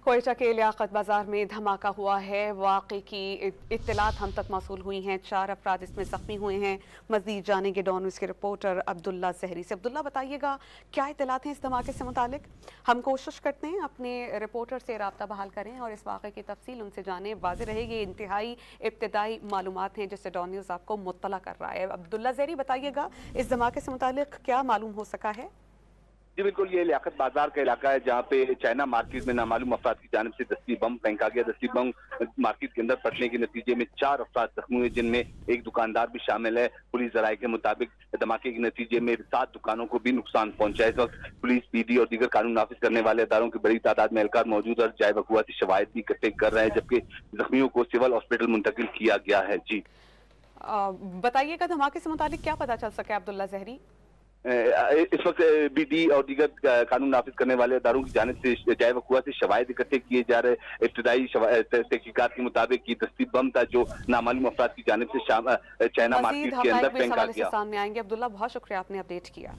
कोयटा के लियाकत बाजार में धमाका हुआ है। वाक़े की इत्तलात हम तक मौसूल हुई हैं। 4 अफराद इसमें ज़ख्मी हुए हैं। मज़ीद जानेंगे डॉन न्यूज़ के रिपोर्टर अब्दुल्ला ज़हरी से। अब्दुल्ला, बताइएगा क्या इत्तलात हैं इस धमाके से मुतालिक। हम कोशिश करते हैं अपने रिपोर्टर से रब्ता बहाल करें और इस वाक़े की तफसील उनसे जानें। वाज़ेह रहे ये इंतहाई इब्तिदाई मालूमात हैं जिससे डॉन न्यूज़ आपको मुत्तला कर रहा है। अब्दुल्ला ज़हरी, बताइएगा इस धमाके से मुतालिक क्या मालूम हो सका है। जी बिल्कुल, ये लियाकत बाजार का इलाका है जहाँ पे चाइना मार्केट में नामालूम अफराद की जानिब से दस्ती बम फेंका गया। दस्ती बम मार्केट के अंदर फटने के नतीजे में 4 अफराद जख्मी हुए, जिनमें एक दुकानदार भी शामिल है। पुलिस जराये के मुताबिक धमाके के नतीजे में 7 दुकानों को भी नुकसान पहुंचा है। इस वक्त पुलिस, पीडी और दीगर कानून नाफिज करने वाले अदारों की बड़ी तादाद में एहलकार मौजूद और जाए वकुआती शवाहिद भी इकट्ठे कर रहे हैं, जबकि जख्मियों को सिविल हॉस्पिटल मुंतकिल किया गया है। जी बताइएगा धमाके से मुतालिक क्या पता चल सका अब्दुल्ला ज़हरी। इस वक्त बीडी और दीगर कानून नाफिज करने वाले अदारों की जानिब से जाए वकुआ से शवाहिद इकट्ठे किए जा रहे। इब्तिदाई तहकीकात के मुताबिक ये दस्ती बम था जो नामालूम अफराद की जानिब से चाइना मार्केट के अंदर फेंका गया। सामने आएंगे। अब्दुल्ला, बहुत शुक्रिया, आपने अपडेट किया।